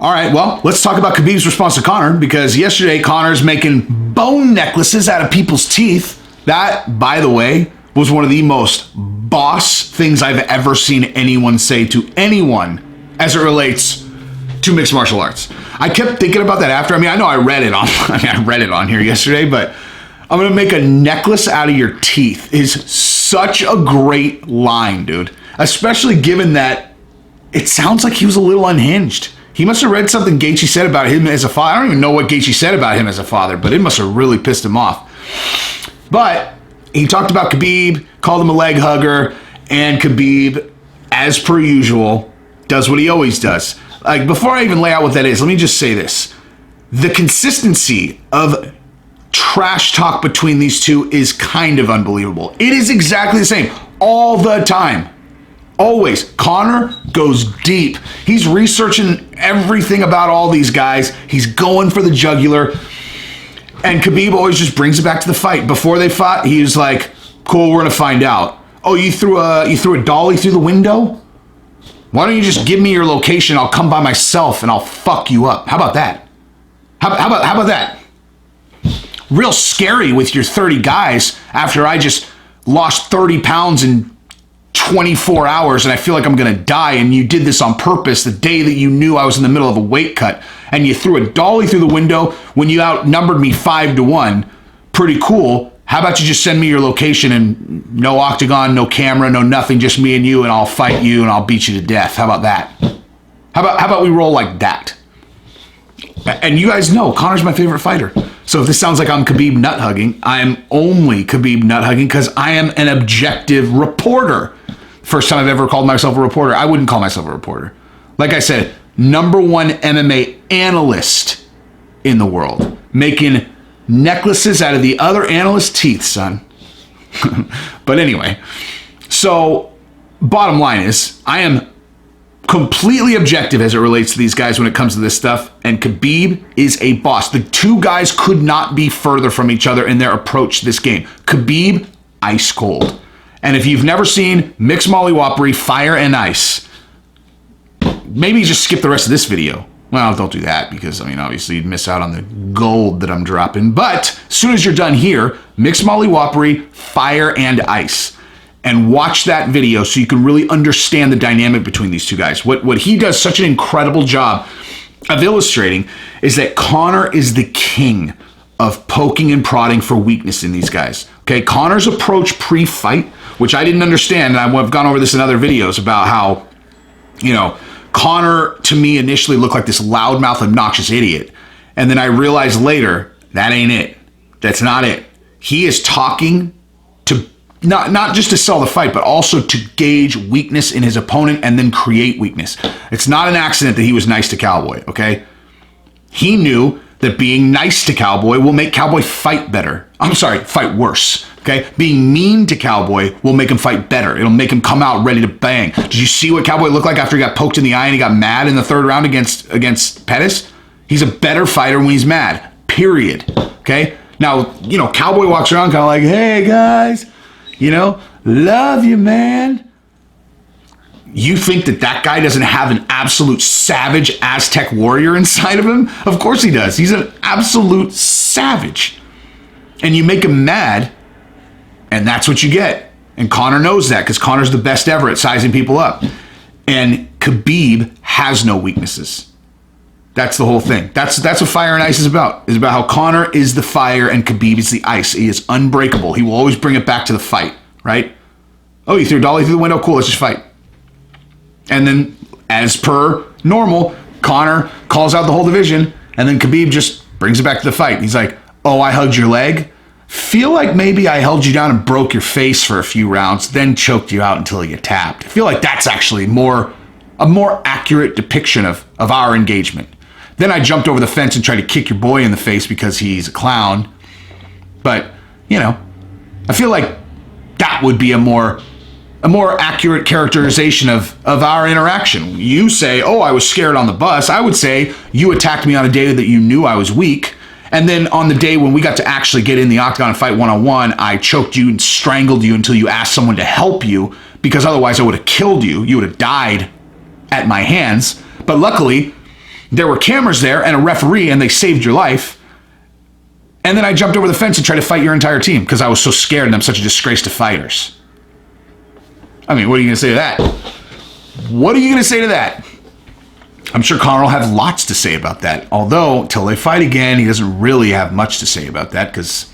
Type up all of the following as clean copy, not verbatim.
All right, well, let's talk about Khabib's response to Conor, because yesterday Conor's making bone necklaces out of people's teeth. That, by the way, was one of the most boss things I've ever seen anyone say to anyone as it relates to mixed martial arts. I kept thinking about that after. I mean, I know I read it on here yesterday, but I'm gonna make a necklace out of your teeth is such a great line, dude. Especially given that it sounds like he was a little unhinged. He must have read something Gaethje said about him as a father. I don't even know what Gaethje said about him as a father, but it must have really pissed him off. But he talked about Khabib, called him a leg hugger, and Khabib, as per usual, does what he always does. Like, before I even lay out what that is, let me just say this. The consistency of trash talk between these two is kind of unbelievable. It is exactly the same all the time. Always. Conor goes deep. He's researching everything about all these guys. He's going for the jugular. And Khabib always just brings it back to the fight. Before they fought, he was like, cool, we're going to find out. Oh, you threw a dolly through the window? Why don't you just give me your location? I'll come by myself and I'll fuck you up. How about that? How about that? Real scary with your 30 guys after I just lost 30 pounds in 24 hours and I feel like I'm going to die, and you did this on purpose the day that you knew I was in the middle of a weight cut, and you threw a dolly through the window when you outnumbered me 5-1. Pretty cool. How about you just send me your location and no octagon, no camera, no nothing, just me and you, and I'll fight you and I'll beat you to death. How about that? How about we roll like that? And you guys know Conor's my favorite fighter. So if this sounds like I'm Khabib nut hugging, I am only Khabib nut hugging because I am an objective reporter. First time I've ever called myself a reporter. I wouldn't call myself a reporter. Like I said, #1 MMA analyst in the world, making necklaces out of the other analyst's teeth, son. But anyway, so bottom line is I am completely objective as it relates to these guys when it comes to this stuff, and Khabib is a boss. The two guys could not be further from each other in their approach to this game. Khabib, ice cold. And if you've never seen Mixed Molly-Whoppery, Fire and Ice, maybe just skip the rest of this video. Well, don't do that because, I mean, obviously you'd miss out on the gold that I'm dropping. But as soon as you're done here, Mixed Molly-Whoppery, Fire and Ice. And watch that video so you can really understand the dynamic between these two guys. What he does such an incredible job of illustrating is that Conor is the king of poking and prodding for weakness in these guys. Okay, Conor's approach pre-fight, which I didn't understand, and I've gone over this in other videos about how, you know, Conor to me initially looked like this loudmouth, obnoxious idiot. And then I realized later, that ain't it. That's not it. He is talking to not just to sell the fight, but also to gauge weakness in his opponent and then create weakness. It's not an accident that he was nice to Cowboy, okay? He knew that being nice to Cowboy will make Cowboy fight better. I'm sorry, fight worse, okay? Being mean to Cowboy will make him fight better. It'll make him come out ready to bang. Did you see what Cowboy looked like after he got poked in the eye and he got mad in the third round against Pettis? He's a better fighter when he's mad, period, okay? Now, you know, Cowboy walks around kind of like, hey, guys, you know, love you, man. You think that guy doesn't have an absolute savage Aztec warrior inside of him? Of course he does. He's an absolute savage. And you make him mad, and that's what you get. And Conor knows that because Conor's the best ever at sizing people up. And Khabib has no weaknesses. That's the whole thing. That's what Fire and Ice is about. It's about how Conor is the fire and Khabib is the ice. He is unbreakable. He will always bring it back to the fight, right? Oh, you threw a dolly through the window? Cool, let's just fight. And then, as per normal, Conor calls out the whole division, and then Khabib just brings it back to the fight. He's like, oh, I hugged your leg? Feel like maybe I held you down and broke your face for a few rounds, then choked you out until you tapped. I feel like that's actually a more accurate depiction of our engagement. Then I jumped over the fence and tried to kick your boy in the face because he's a clown. But, you know, I feel like that would be a more accurate characterization of our interaction. You say, oh, I was scared on the bus. I would say you attacked me on a day that you knew I was weak. And then on the day when we got to actually get in the octagon and fight one-on-one, I choked you and strangled you until you asked someone to help you, because otherwise I would have killed you. You would have died at my hands. But luckily, there were cameras there and a referee and they saved your life. And then I jumped over the fence and tried to fight your entire team because I was so scared and I'm such a disgrace to fighters. I mean, what are you going to say to that? What are you going to say to that? I'm sure Conor will have lots to say about that. Although, till they fight again, he doesn't really have much to say about that because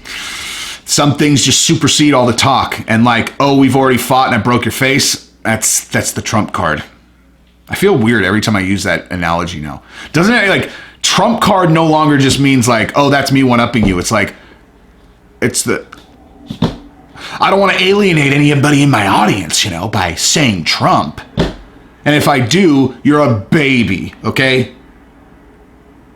some things just supersede all the talk. And like, oh, we've already fought and I broke your face. That's the trump card. I feel weird every time I use that analogy now. Doesn't it, like, trump card no longer just means like, oh, that's me one-upping you. It's like, I don't want to alienate anybody in my audience, you know, by saying Trump. And if I do, you're a baby, okay?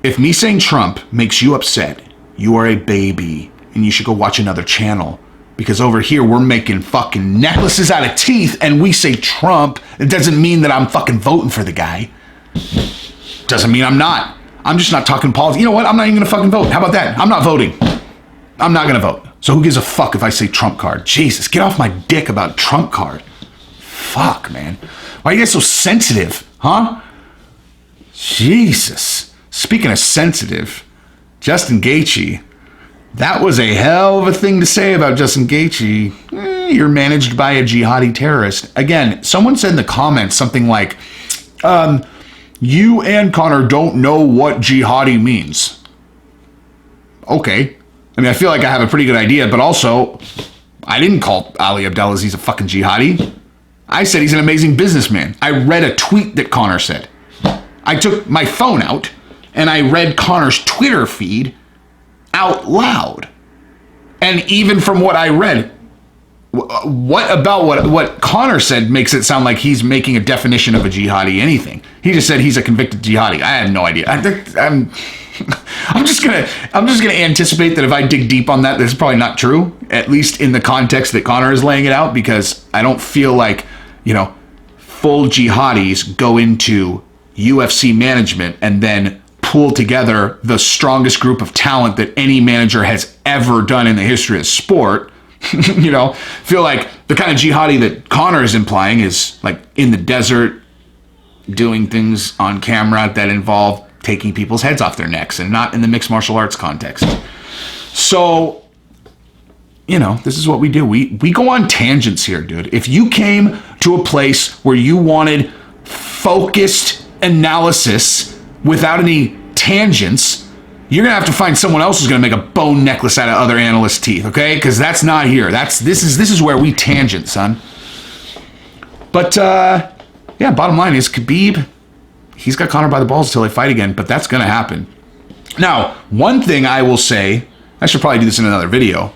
If me saying Trump makes you upset, you are a baby. And you should go watch another channel. Because over here, we're making fucking necklaces out of teeth and we say Trump. It doesn't mean that I'm fucking voting for the guy. Doesn't mean I'm not. I'm just not talking politics. You know what? I'm not even going to fucking vote. How about that? I'm not voting. I'm not going to vote. So who gives a fuck if I say Trump card? Jesus, get off my dick about Trump card. Fuck, man. Why are you guys so sensitive, huh? Jesus. Speaking of sensitive, Justin Gaethje. That was a hell of a thing to say about Justin Gaethje. You're managed by a jihadi terrorist. Again, someone said in the comments something like, you and Conor don't know what jihadi means. Okay. I mean, I feel like I have a pretty good idea, but also, I didn't call Ali Abdelaziz a fucking jihadi. I said he's an amazing businessman. I read a tweet that Conor said. I took my phone out, and I read Conor's Twitter feed out loud. And even from what I read, what about what Conor said makes it sound like he's making a definition of a jihadi anything. He just said he's a convicted jihadi. I have no idea. I'm just gonna anticipate that if I dig deep on that, that's probably not true, at least in the context that Conor is laying it out, because I don't feel like, you know, full jihadis go into UFC management and then pull together the strongest group of talent that any manager has ever done in the history of sport. You know, feel like the kind of jihadi that Conor is implying is like in the desert, doing things on camera that involve taking people's heads off their necks and not in the mixed martial arts context. So, you know, this is what we do. We go on tangents here, dude. If you came to a place where you wanted focused analysis without any tangents, you're gonna have to find someone else who's gonna make a bone necklace out of other analysts' teeth, okay? Because that's not here. This is where we tangent, son. But yeah, bottom line is Khabib, he's got Conor by the balls until they fight again, but that's gonna happen. Now, one thing I will say, I should probably do this in another video.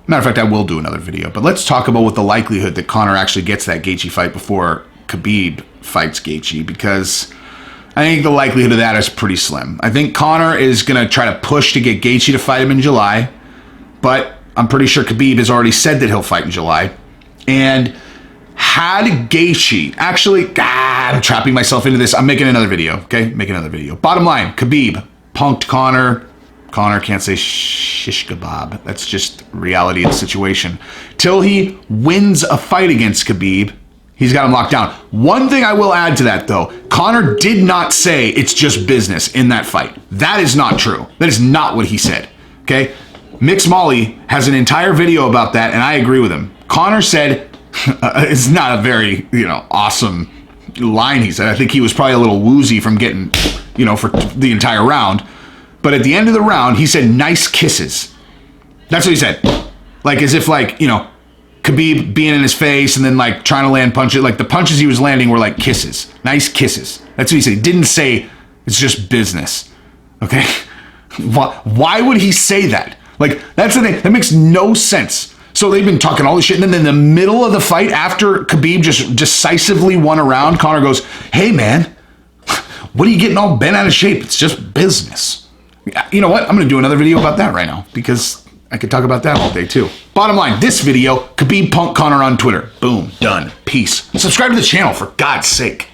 Matter of fact, I will do another video, but let's talk about what the likelihood that Conor actually gets that Gaethje fight before Khabib fights Gaethje, because I think the likelihood of that is pretty slim. I think Conor is going to try to push to get Gaethje to fight him in July, but I'm pretty sure Khabib has already said that he'll fight in July. And had Gaethje, actually, I'm trapping myself into this. I'm making another video, okay? Making another video. Bottom line, Khabib punked Conor. Conor can't say shish kebab. That's just reality of the situation. Till he wins a fight against Khabib, he's got him locked down. One thing I will add to that, though, Conor did not say it's just business in that fight. That is not true. That is not what he said, okay? Mix Molly has an entire video about that, and I agree with him. Conor said, it's not a very, awesome line he said. I think he was probably a little woozy from getting, for the entire round. But at the end of the round, he said, nice kisses. That's what he said. Like, as if, Khabib being in his face and then trying to land punches. Like the punches he was landing were like kisses. Nice kisses. That's what he said. He didn't say it's just business. Okay? Why would he say that? That's the thing. That makes no sense. So they've been talking all this shit. And then in the middle of the fight, after Khabib just decisively won a round, Conor goes, hey man, what are you getting all bent out of shape? It's just business. You know what? I'm going to do another video about that right now because I could talk about that all day too. Bottom line, this video, Khabib punked Conor on Twitter. Boom, done. Peace. Subscribe to the channel for God's sake.